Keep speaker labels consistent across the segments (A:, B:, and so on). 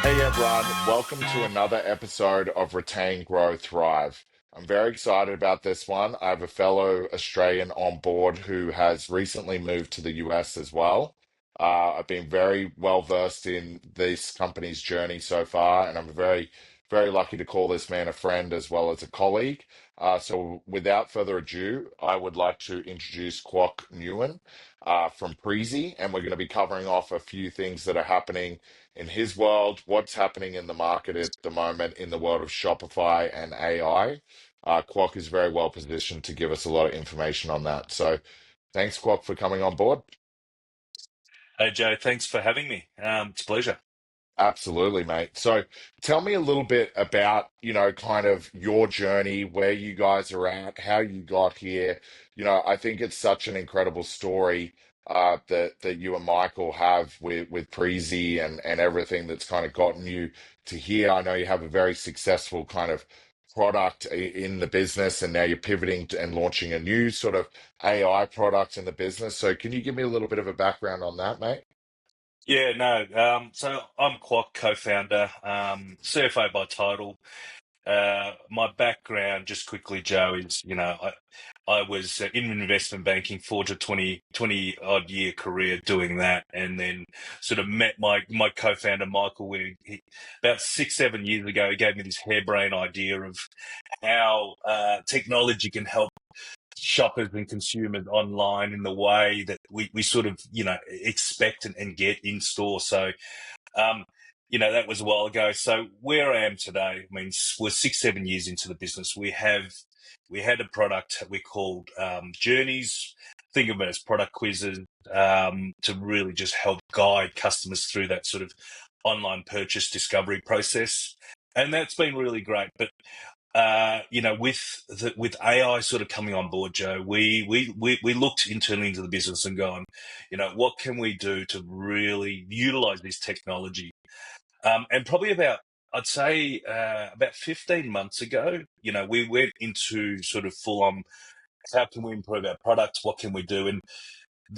A: Hey everyone, welcome to another episode of Retain, Grow, Thrive. I'm very excited about this one. I have a fellow Australian on board who has recently moved to the US as well. I've been very well versed in this company's journey so far, and I'm very lucky to call this man a friend as well as a colleague. So, without further ado, I would like to introduce Quoc Nguyen from Preezie, and we're going to be covering off a few things that are happening in his world, what's happening in the market at the moment in the world of Shopify and AI. Quoc is very well positioned to give us a lot of information on that. So thanks, Quoc, for coming on board.
B: Hey Joe, thanks for having me. It's a pleasure.
A: Absolutely, mate. So tell me a little bit about, kind of your journey, where you guys are at, how you got here. I think it's such an incredible story that you and Michael have with Preezie and everything that's kind of gotten you to here. I know you have a very successful kind of product in the business, and now you're pivoting and launching a new sort of AI product in the business. So can you give me a little bit of a background on that, mate?
B: Yeah, no. So I'm Quoc, co-founder, CFO by title. My background, just quickly, Joe, is I was in investment banking, forged a 20 odd year career doing that, and then sort of met my co-founder Michael about 6 7 years ago. He gave me this harebrained idea of how technology can help shoppers and consumers online in the way that we sort of expect and get in store. So um that was a while ago. So where I am today, I mean, we're 6 7 years into the business. We had a product that we called Journeys. Think of it as product quizzes, to really just help guide customers through that sort of online purchase discovery process, and that's been really great. But with AI sort of coming on board, Joe, we looked internally into the business and gone, what can we do to really utilize this technology? And probably I'd say, about 15 months ago, we went into sort of full on, how can we improve our products? What can we do? And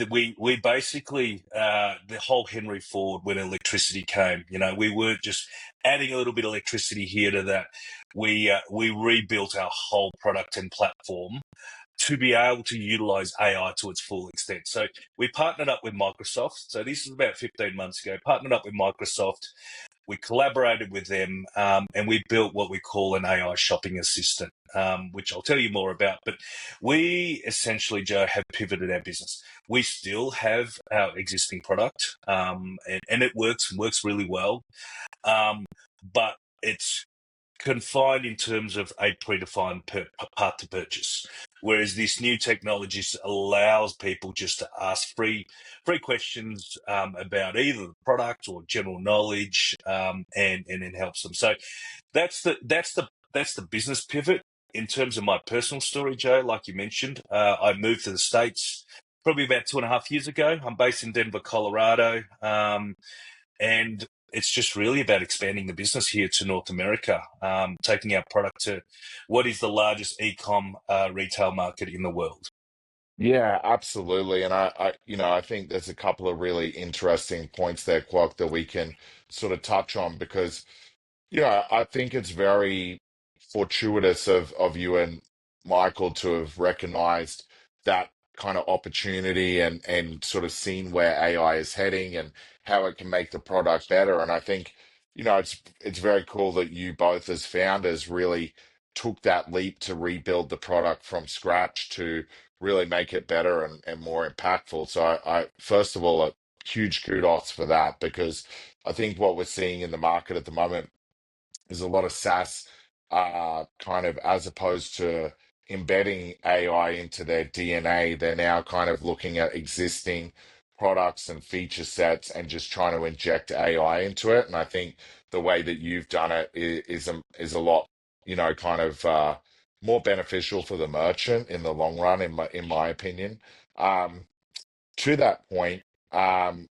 B: we basically, the whole Henry Ford, when electricity came, we weren't just adding a little bit of electricity here to that. We rebuilt our whole product and platform to be able to utilize AI to its full extent. So we partnered up with Microsoft. So this is about 15 months ago. Partnered up with Microsoft. We collaborated with them, and we built what we call an AI shopping assistant, which I'll tell you more about. But we essentially, Joe, have pivoted our business. We still have our existing product, and it works really well, but it's confined in terms of a predefined part to purchase. Whereas this new technology allows people just to ask free questions, about either the product or general knowledge, and it helps them. So that's the business pivot. In terms of my personal story, Joe, like you mentioned, I moved to the States probably about 2.5 years ago. I'm based in Denver, Colorado, and it's just really about expanding the business here to North America, taking our product to what is the largest e-com retail market in the world.
A: Yeah, absolutely. And I think there's a couple of really interesting points there, Quoc, that we can sort of touch on because, I think it's very fortuitous of you and Michael to have recognized that kind of opportunity and sort of seen where AI is heading and how it can make the product better. And I think, it's very cool that you both as founders really took that leap to rebuild the product from scratch to really make it better and more impactful. So I first of all, a huge kudos for that because I think what we're seeing in the market at the moment is a lot of SaaS, kind of as opposed to embedding AI into their DNA, they're now kind of looking at existing products and feature sets and just trying to inject AI into it. And I think the way that you've done it is a lot, kind of more beneficial for the merchant in the long run, in my opinion. Um, to that point, how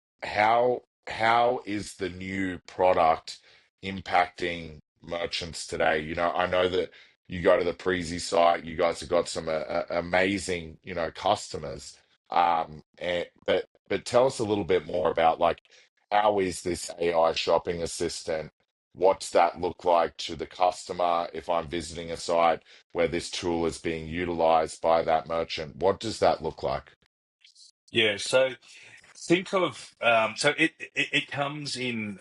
A: is the new product impacting merchants today? I know that you go to the Preezy site, you guys have got some amazing, customers. But tell us a little bit more about like how is this AI shopping assistant? What's that look like to the customer if I'm visiting a site where this tool is being utilized by that merchant? What does that look like?
B: Yeah, so think of it comes in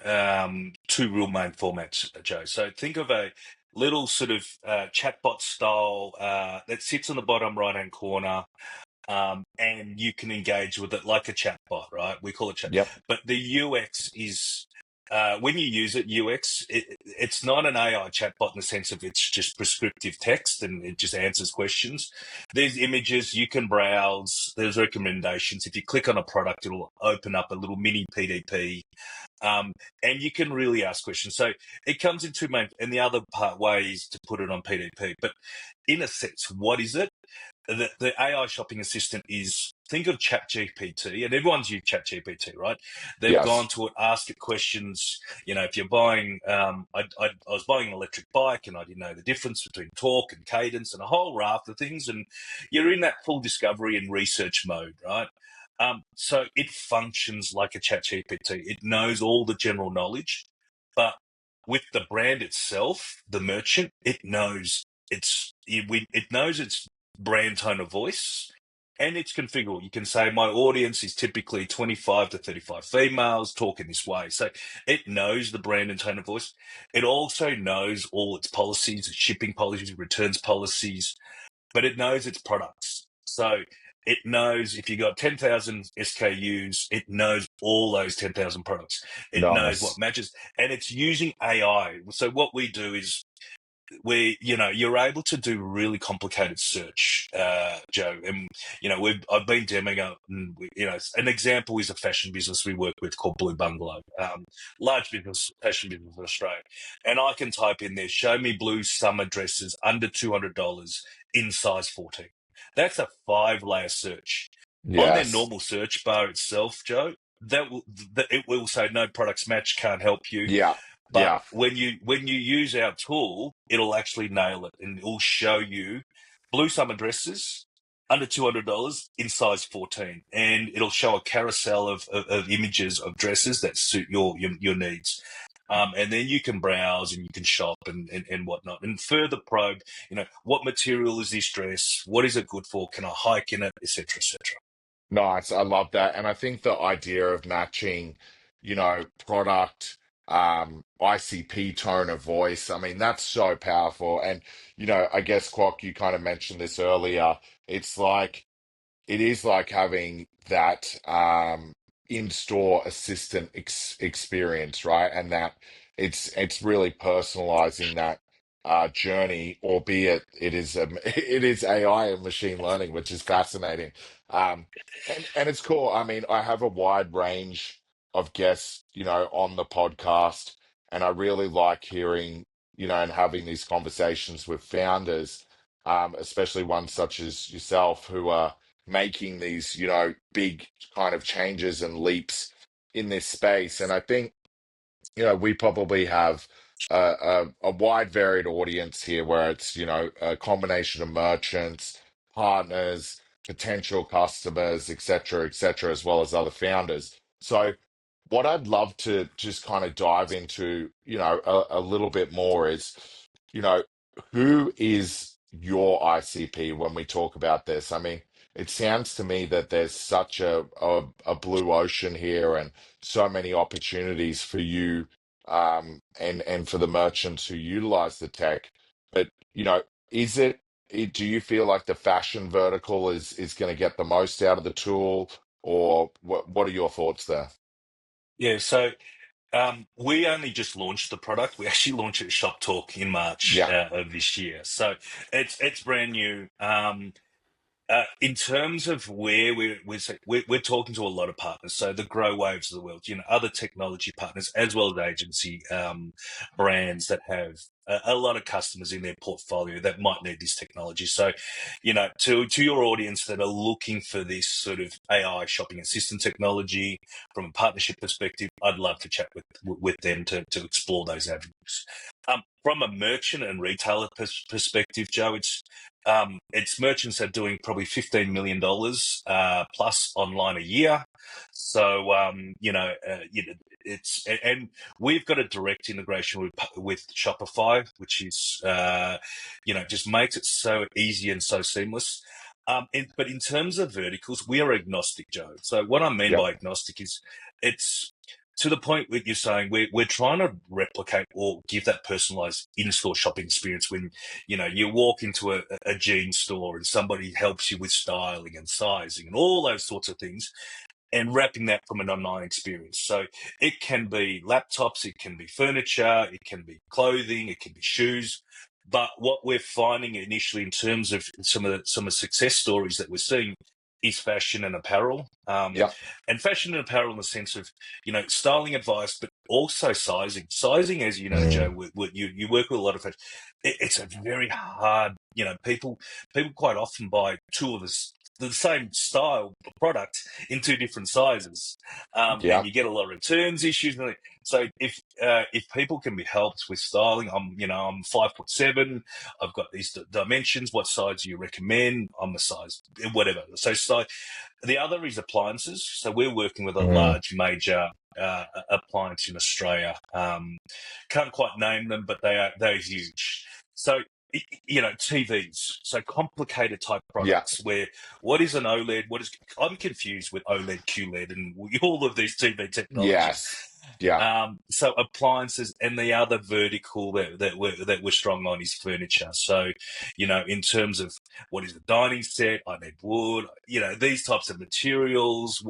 B: two real main formats, Joe. So think of a little sort of chatbot style that sits on the bottom right hand corner, and you can engage with it like a chatbot, right? We call it chat,
A: Yep.
B: but the UX is when you use it, it's not an AI chatbot in the sense of it's just prescriptive text and it just answers questions. There's images you can browse. There's recommendations. If you click on a product, it'll open up a little mini PDP, and you can really ask questions. So it comes in two main, and the other part way is to put it on PDP. But in a sense, what is it? The AI shopping assistant is, think of ChatGPT, and everyone's used ChatGPT, right? They've gone
A: Yes.
B: to it, asked it questions. You know, if you're buying, I was buying an electric bike and I didn't know the difference between torque and cadence and a whole raft of things. And you're in that full discovery and research mode, right? So it functions like a ChatGPT. It knows all the general knowledge, but with the brand itself, the merchant, it knows its brand tone of voice, and it's configurable. You can say my audience is typically 25 to 35 females talking this way. So it knows the brand and tone of voice. It also knows all its policies, its shipping policies, returns policies, but it knows its products. So it knows if you got 10,000 SKUs, it knows all those 10,000 products. It knows what
A: Nice.
B: matches, and it's using AI. So what we do is you're able to do really complicated search, Joe. And, I've been demoing out, and an example is a fashion business we work with called Blue Bungalow, large business, fashion business in Australia. And I can type in there, show me blue summer dresses under $200 in size 14. That's a 5-layer search. On their
A: Yes.
B: normal search bar itself, Joe, it will say no products match, can't help you.
A: Yeah.
B: But
A: Yeah.
B: when you use our tool, it'll actually nail it, and it'll show you blue summer dresses under $200 in size 14, and it'll show a carousel of images of dresses that suit your needs. And then you can browse and you can shop and whatnot, and further probe. What material is this dress? What is it good for? Can I hike in it, etc., etc.
A: Nice. I love that. And I think the idea of matching, product, ICP tone of voice, I mean, that's so powerful. And, I guess, Quoc, you kind of mentioned this earlier. It's like, it is like having that in-store assistant experience, right? And that it's really personalizing that journey, albeit it is it is AI and machine learning, which is fascinating. Um, and it's cool. I mean, I have a wide range of guests, on the podcast, and I really like hearing, and having these conversations with founders, especially ones such as yourself who are making these, big kind of changes and leaps in this space. And I think, we probably have a wide varied audience here where it's, a combination of merchants, partners, potential customers, et cetera, as well as other founders. So what I'd love to just kind of dive into, a little bit more is, you know, who is your ICP when we talk about this? I mean, it sounds to me that there's such a blue ocean here and so many opportunities for you, and for the merchants who utilize the tech. But, is do you feel like the fashion vertical is going to get the most out of the tool, or what are your thoughts there?
B: Yeah. So we only just launched the product. We actually launched it at Shop Talk in March
A: Yeah.
B: of this year. So it's brand new. In terms of where we're talking to a lot of partners, so the Growwaves of the world, other technology partners, as well as agency brands that have a lot of customers in their portfolio that might need this technology. So, to your audience that are looking for this sort of AI shopping assistant technology from a partnership perspective, I'd love to chat with them to explore those avenues. From a merchant and retailer perspective, Joe, its merchants are doing probably $15 million plus online a year. So it's and we've got a direct integration with Shopify, which is just makes it so easy and so seamless. But in terms of verticals, we are agnostic, Joe. So what I mean
A: Yeah.
B: by agnostic is it's to the point where you're saying we're trying to replicate or give that personalized in-store shopping experience when you walk into a jean store and somebody helps you with styling and sizing and all those sorts of things, and wrapping that from an online experience. So it can be laptops, it can be furniture, it can be clothing, it can be shoes. But what we're finding initially in terms of some of the success stories that we're seeing is fashion and apparel.
A: Yeah.
B: And fashion and apparel in the sense of, styling advice, but also sizing. Sizing, as you know, Joe,
A: Mm.
B: you work with a lot of fashion. It's a very hard, people quite often buy two of the same style product in two different sizes, and
A: Yeah.
B: you get a lot of returns issues. So if people can be helped with styling, I'm 5'7", I've got these dimensions. What size do you recommend? I'm a size whatever. So the other is appliances. So we're working with a
A: Mm.
B: large major appliance in Australia. Can't quite name them, but they're huge. So TVs, so complicated type
A: Yeah.
B: products where what is an OLED? I'm confused with OLED, QLED, and all of these TV technologies.
A: Yes. Yeah.
B: So appliances, and the other vertical that we're strong on is furniture. So, in terms of what is a dining set, I need wood, these types of materials.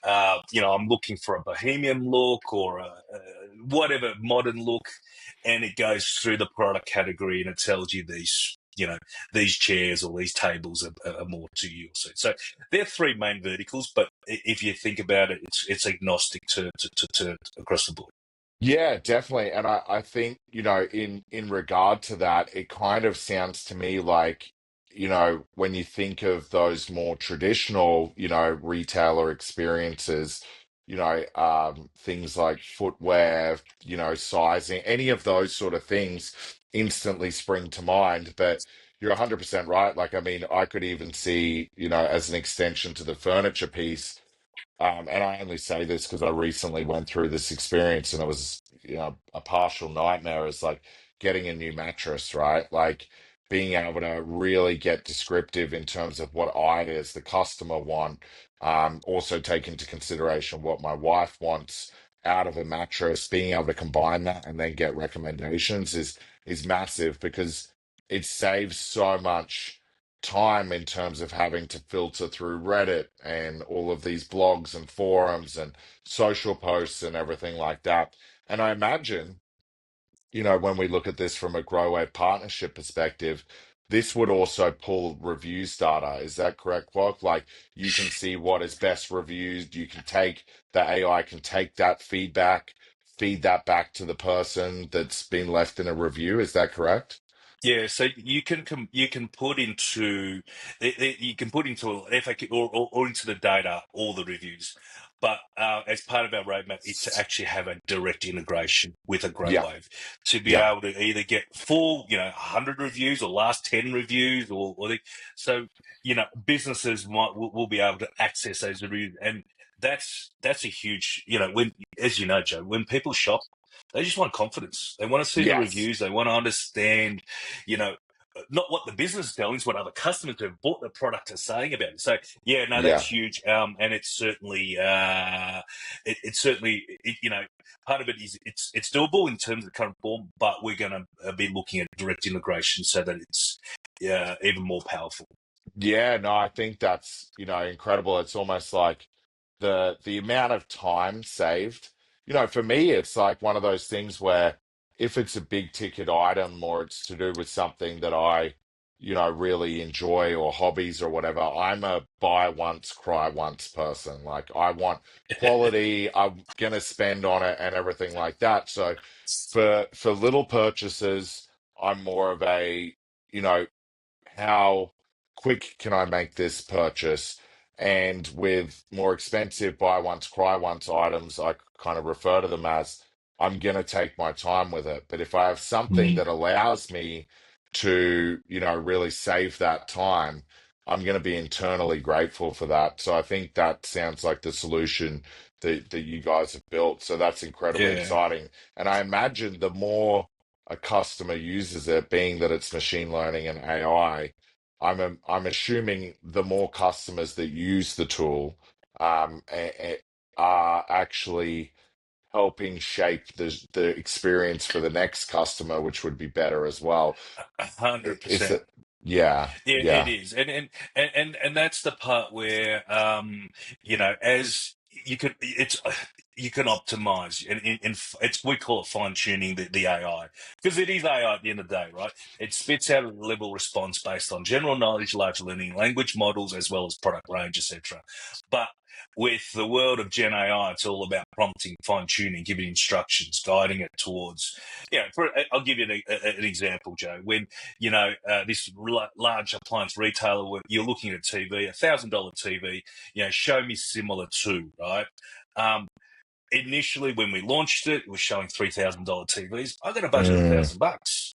B: I'm looking for a bohemian look or a whatever modern look, and it goes through the product category and it tells you these chairs or these tables are more to you. So there are three main verticals, but if you think about it, it's agnostic to across the board.
A: Yeah, definitely. And I think, in regard to that, it kind of sounds to me like, when you think of those more traditional, retailer experiences, things like footwear, sizing, any of those sort of things instantly spring to mind. But you're 100% right. Like, I mean, I could even see, as an extension to the furniture piece. And I only say this because I recently went through this experience and it was, a partial nightmare. It's like getting a new mattress, right? Like being able to really get descriptive in terms of what I, as the customer, want. Also take into consideration what my wife wants out of a mattress. Being able to combine that and then get recommendations is massive because it saves so much time in terms of having to filter through Reddit and all of these blogs and forums and social posts and everything like that. And I imagine, when we look at this from a Growave partnership perspective, this would also pull reviews data. Is that correct, Quoc? Like you can see what is best reviewed. You can take the AI can take that feedback, feed that back to the person that's been left in a review. Is that correct?
B: Yeah, so you can put into you can put into FAQ or into the data all the reviews, but as part of our roadmap is to actually have a direct integration with a
A: Yeah,
B: Growwave to be
A: yeah,
B: able to either get full 100 reviews or last 10 reviews so businesses will be able to access those reviews, and that's a huge when, as you know, Joe, when people shop, they just want confidence. They want to see the
A: yes,
B: reviews. They want to understand, you know, not what the business is telling, it's what other customers who have bought the product are saying about it. So yeah, no,
A: yeah.
B: that's huge. And it's certainly, it's certainly, part of it is it's doable in terms of current form, but we're going to be looking at direct integration so that it's even more powerful.
A: Yeah, no, I think that's, incredible. It's almost like the amount of time saved. For me, it's like one of those things where if it's a big ticket item or it's to do with something that I, really enjoy or hobbies or whatever, I'm a buy once, cry once person. Like I want quality, I'm gonna spend on it and everything like that. So for little purchases, I'm more of a, you know, how quick can I make this purchase? And with more expensive buy once, cry once items, I kind of refer to them as I'm going to take my time with it. But if I have something
B: Mm.
A: that allows me to, really save that time, I'm going to be internally grateful for that. So I think that sounds like the solution that you guys have built. So that's incredibly
B: Yeah.
A: exciting. And I imagine the more a customer uses it, being that it's machine learning and AI, I'm assuming the more customers that use the tool are actually helping shape the experience for the next customer, which would be better as well. Is
B: 100%.
A: it? Yeah,
B: Yeah, it
A: yeah.
B: is, and that's the part where as you can, you can optimize, and it's we call it fine tuning the AI, because it is AI at the end of the day, right? It spits out a level response based on general knowledge, large learning language models, as well as product range, etc. But with the world of Gen AI, it's all about prompting, fine tuning, giving instructions, guiding it towards. I'll give you an example, Joe. When this large appliance retailer, where you're looking at a TV, $1,000 TV, show me similar to, right? Um, Initially, when we launched it, it was showing $3,000 TVs. I got a budget of
A: Mm,
B: $1,000.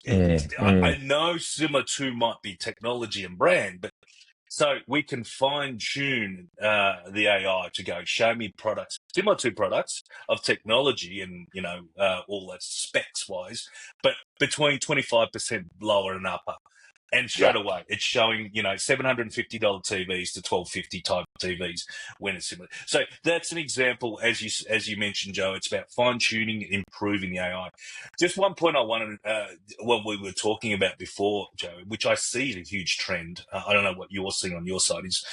A: mm,
B: I
A: mm.
B: know similar to might be technology and brand, but so we can fine tune the AI to go show me products similar to products of technology and all that specs wise, but between 25% lower and upper. And straight
A: Yeah,
B: away, it's showing $750 TVs to 1250 type TVs when it's similar. So that's an example, as you mentioned, Joe. It's about fine tuning and improving the AI. Just one point I wanted, what we were talking about before, Joe, which I see is a huge trend. I don't know what you're seeing on your side, is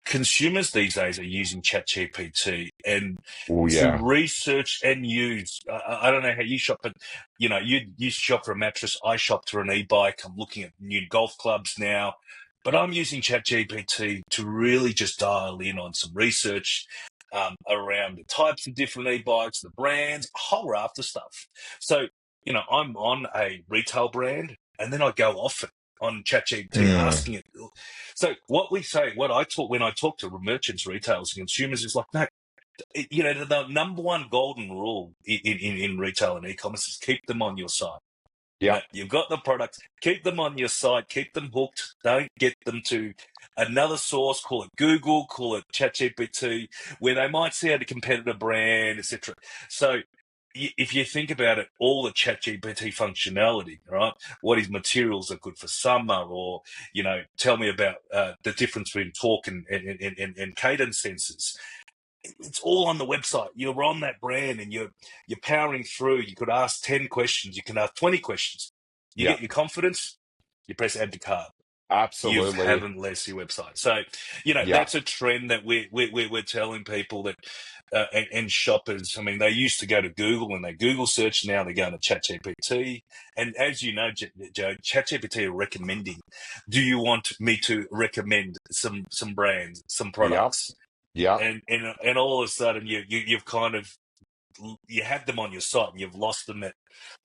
B: consumers these days are using ChatGPT and
A: oh
B: to
A: yeah,
B: research and use. I don't know how you shop, but you shop for a mattress. I shop for an e-bike. I'm looking at new golf clubs now, but I'm using ChatGPT to really just dial in on some research around the types of different e-bikes, the brands, a whole raft of stuff. So I'm on a retail brand, and then I go off it on ChatGPT
A: mm,
B: asking it. So what I talk when I talk to merchants, retailers, and consumers is like, no, the number one golden rule in retail and e-commerce is keep them on your site.
A: yeah,
B: You've got the products, keep them on your site, keep them hooked. Don't get them to another source, call it Google, call it ChatGPT, where they might see a competitor brand, etc. So if you think about it, all the ChatGPT functionality, right? What is materials are good for summer, or tell me about the difference between torque and cadence sensors. It's all on the website. You're on that brand, and you're powering through. You could ask 10 questions. You can ask 20 questions. You
A: yeah.
B: get your confidence. You press add to cart. You
A: Absolutely.
B: haven't left your website. So,
A: Yeah,
B: that's a trend that we're telling people that, and shoppers. I mean, they used to go to Google and they Google search. Now they're going to ChatGPT. And as you know, Joe, ChatGPT are recommending. Do you want me to recommend some brands, some
A: yeah,
B: products?
A: yeah.
B: And all of a sudden you've kind of, you have them on your site and you've lost them at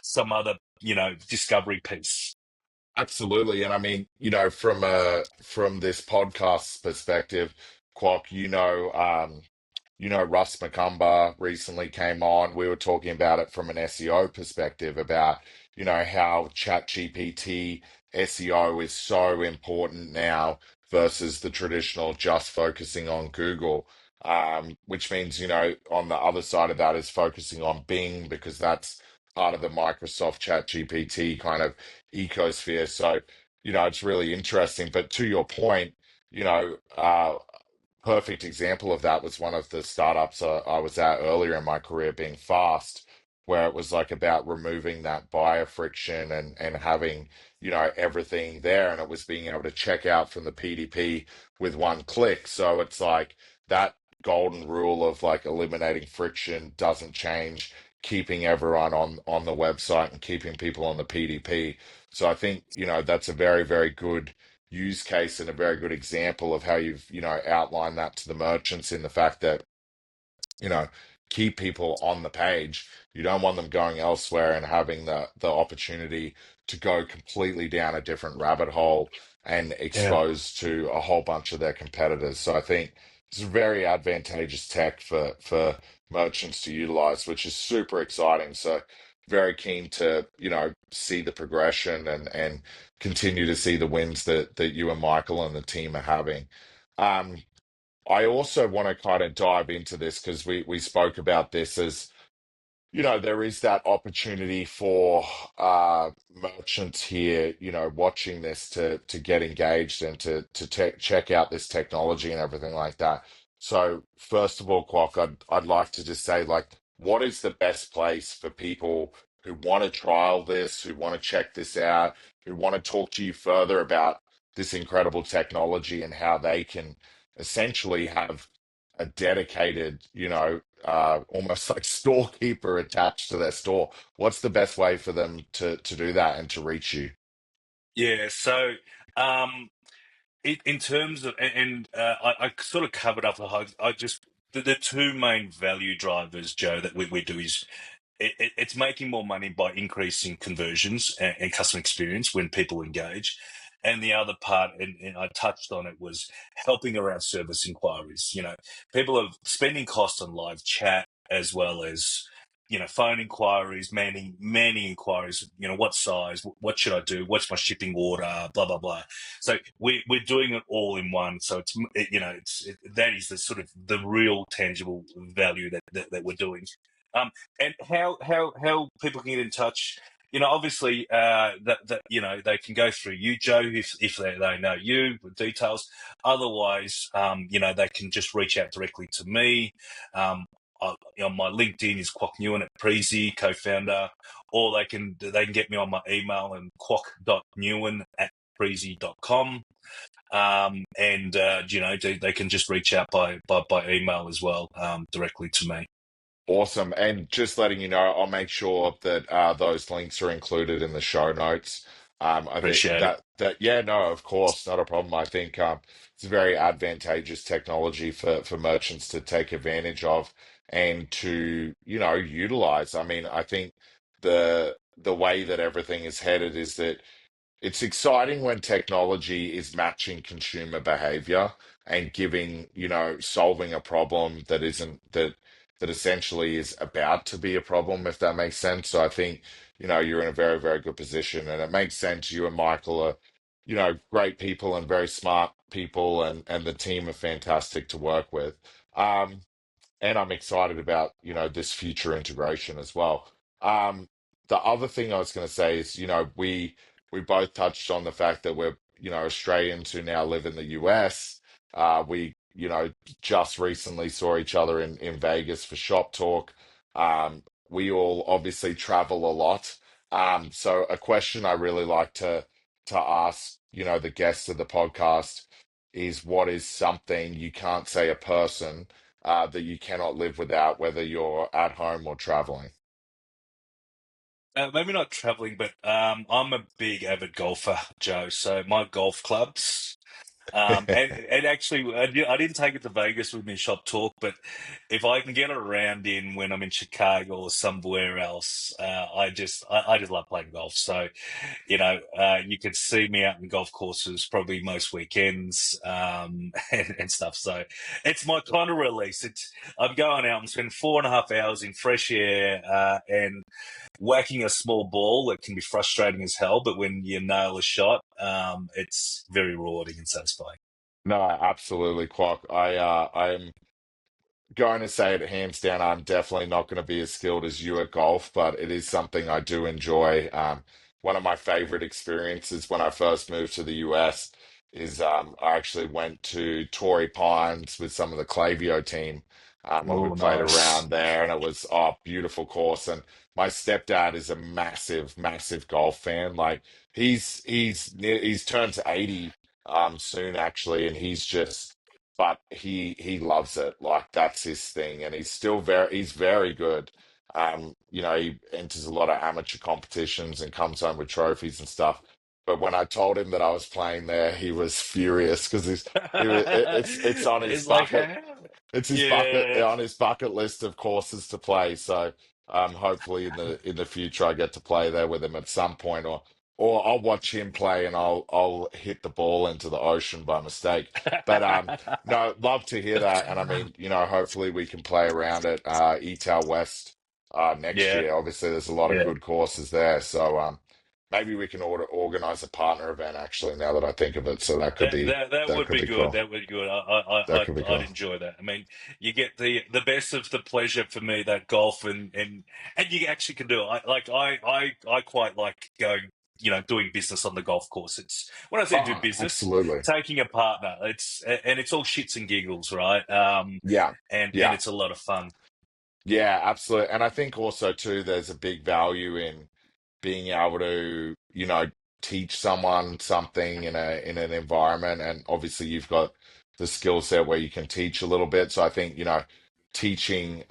B: some other discovery piece.
A: Absolutely. And I mean, from this podcast perspective, Quoc, Russ McCumber recently came on. We were talking about it from an SEO perspective about, how ChatGPT SEO is so important now versus the traditional just focusing on Google. Which means, on the other side of that is focusing on Bing because that's part of the Microsoft ChatGPT kind of ecosphere. So, it's really interesting. But to your point, perfect example of that was one of the startups I was at earlier in my career, being Fast, where it was like about removing that buyer friction and having, everything there. And it was being able to check out from the PDP with one click. So it's like that golden rule of like eliminating friction doesn't change, keeping everyone on the website and keeping people on the PDP. So I think, that's a very, very good use case and a very good example of how you've, outlined that to the merchants in the fact that, you know, keep people on the page. You don't want them going elsewhere and having the opportunity to go completely down a different rabbit hole and
B: Yeah.
A: exposed to a whole bunch of their competitors. So I think it's a very advantageous tech for merchants to utilize, which is super exciting. So very keen to, see the progression and continue to see the wins that you and Michael and the team are having. Um, I also want to kind of dive into this because we spoke about this as there is that opportunity for merchants here, watching this to get engaged and to check out this technology and everything like that. So first of all, Quoc, I'd like to just say, like, what is the best place for people who want to trial this, who want to check this out, who want to talk to you further about this incredible technology and how they can essentially have a dedicated, almost like storekeeper attached to their store. What's the best way for them to do that and to reach you?
B: Yeah, so um, in terms of, I sort of covered up the whole. The two main value drivers, Joe, that we do is it's making more money by increasing conversions and customer experience when people engage. And the other part, and I touched on it, was helping around service inquiries. People are spending costs on live chat as well as, phone inquiries, many inquiries, what size, what should I do? What's my shipping order? Blah, blah, blah. So we're doing it all in one. So that is the sort of the real tangible value that we're doing. And how people can get in touch, obviously that they can go through you, Joe, if they know you with details. Otherwise, they can just reach out directly to me. My LinkedIn is Quoc Nguyen at Preezie, co-founder, or they can get me on my email and quoc.nguyen@preezie.com. And they can just reach out by email as well, directly to me.
A: Awesome. And just letting you know, I'll make sure that those links are included in the show notes. I think
B: Appreciate it.
A: yeah, no, of course, not a problem. I think it's a very advantageous technology for merchants to take advantage of and to, utilize. I mean, I think the way that everything is headed is that it's exciting when technology is matching consumer behavior and giving, solving a problem that isn't that essentially is about to be a problem, if that makes sense. So I think, you're in a very, very good position, and it makes sense. You and Michael are, great people and very smart people, and the team are fantastic to work with. Um, and I'm excited about, this future integration as well. Um, the other thing I was going to say is, we both touched on the fact that we're, Australians who now live in the US. We, just recently saw each other in Vegas for Shop Talk. We all obviously travel a lot. So a question I really like to ask, the guests of the podcast is, what is something you can't say a person that you cannot live without, whether you're at home or traveling?
B: Maybe not traveling, but I'm a big avid golfer, Joe. So my golf clubs, and actually, I didn't take it to Vegas with me shop talk, but if I can get a round in when I'm in Chicago or somewhere else, I just love playing golf. So, you could see me out in golf courses probably most weekends, and stuff. So it's my kind of release. I'm going out and spending 4.5 hours in fresh air, and whacking a small ball that can be frustrating as hell, but when you nail a shot, it's very rewarding and satisfying.
A: No, absolutely, Quack. I'm going to say it hands down. I'm definitely not going to be as skilled as you at golf, but it is something I do enjoy. One of my favorite experiences when I first moved to the US is I actually went to Torrey Pines with some of the Clavio team, and we
B: Oh,
A: played
B: nice.
A: around there, and it was beautiful course. And my stepdad is a massive, massive golf fan. Like he's turned to 80 soon actually, and he's just but he loves it. Like that's his thing, and he's very good. He enters a lot of amateur competitions and comes home with trophies and stuff. But when I told him that I was playing there, he was furious because it's on his
B: It's like,
A: bucket.
B: how?
A: It's his bucket
B: Yeah.
A: on his bucket list of courses to play. So hopefully in the future I get to play there with him at some point, or I'll watch him play and I'll hit the ball into the ocean by mistake. But no, love to hear that. And I mean, hopefully we can play around at ETAL West next
B: Yeah,
A: year. Obviously, there's a lot of
B: yeah.
A: good courses there, so maybe we can organize a partner event. Actually, now that I think of it, so
B: That
A: that
B: would
A: could
B: be
A: be
B: good.
A: cool.
B: That would be good.
A: That could be
B: I'd
A: cool.
B: enjoy that. I mean, you get the best of the pleasure for me, that golf, and you actually can do it. I quite like going, doing business on the golf course. It's when I say do
A: Oh,
B: business,
A: absolutely.
B: taking a partner. It's all shits and giggles, right?
A: Yeah,
B: And
A: yeah.
B: it's a lot of fun.
A: Yeah, absolutely. And I think also too, there's a big value in being able to, teach someone something in an environment. And obviously you've got the skill set where you can teach a little bit. So I think, teaching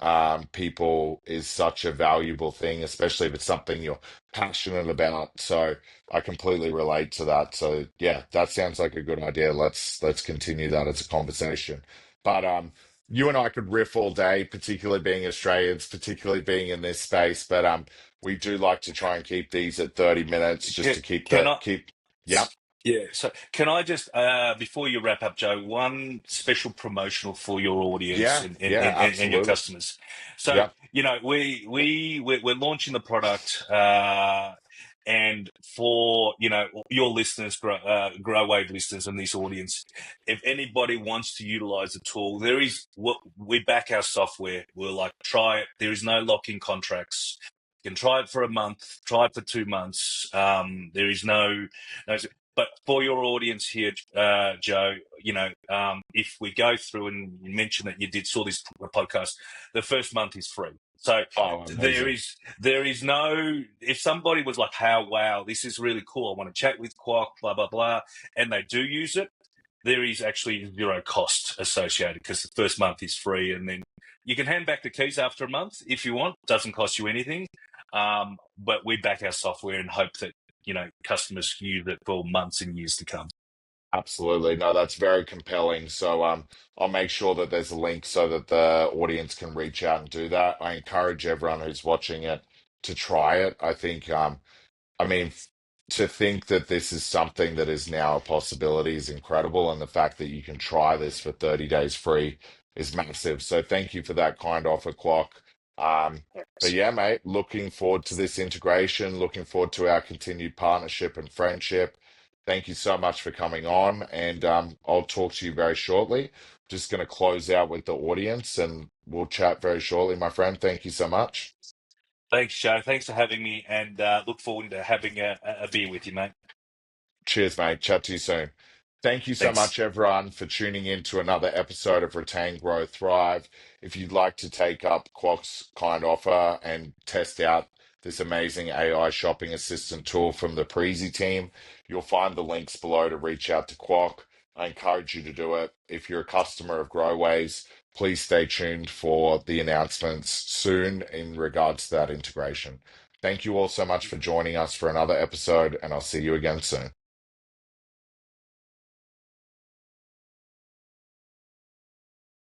A: people is such a valuable thing, especially if it's something you're passionate about. So I completely relate to that. So yeah, that sounds like a good idea. Let's continue that as a conversation. But you and I could riff all day, particularly being Australians, particularly being in this space. But we do like to try and keep these at 30 minutes just
B: Can,
A: to keep
B: can
A: the
B: I?
A: keep. Yep.
B: Yeah. So can I just, before you wrap up, Joe, one special promotional for your audience
A: Yeah.
B: and,
A: Yeah.
B: and your
A: Absolutely.
B: customers. So,
A: Yep.
B: we're launching the product, and for, your listeners, Growave listeners and this audience, if anybody wants to utilize the tool, we back our software. We're like, try it. There is no lock-in contracts. You can try it for a month, try it for 2 months. There is no, but for your audience here, Joe, if we go through and you mention that saw this podcast, the first month is free. So
A: Oh,
B: there
A: amazing.
B: is there is no, if somebody was like, "How wow, this is really cool. I want to chat with Quoc, blah blah blah," and they do use it, there is actually zero cost associated because the first month is free, and then you can hand back the keys after a month if you want. It doesn't cost you anything. But we back our software and hope that customers use it for months and years to come.
A: Absolutely. No, that's very compelling. So I'll make sure that there's a link so that the audience can reach out and do that. I encourage everyone who's watching it to try it. I think I mean, to think that this is something that is now a possibility is incredible, and the fact that you can try this for 30 days free is massive. So thank you for that kind offer, Quoc. But yeah, mate, looking forward to this integration, looking forward to our continued partnership and friendship. Thank you so much for coming on, and I'll talk to you very shortly. Just going to close out with the audience, and we'll chat very shortly, my friend. Thank you so much.
B: Thanks, Joe. Thanks for having me, and look forward to having a beer with you, mate.
A: Cheers, mate. Chat to you soon. Thank you so
B: Thanks.
A: much, everyone, for tuning in to another episode of Retain, Grow, Thrive. If you'd like to take up Quoc's kind offer and test out this amazing AI shopping assistant tool from the Preezie team, you'll find the links below to reach out to Quoc. I encourage you to do it. If you're a customer of Growways, please stay tuned for the announcements soon in regards to that integration. Thank you all so much for joining us for another episode, and I'll see you again soon.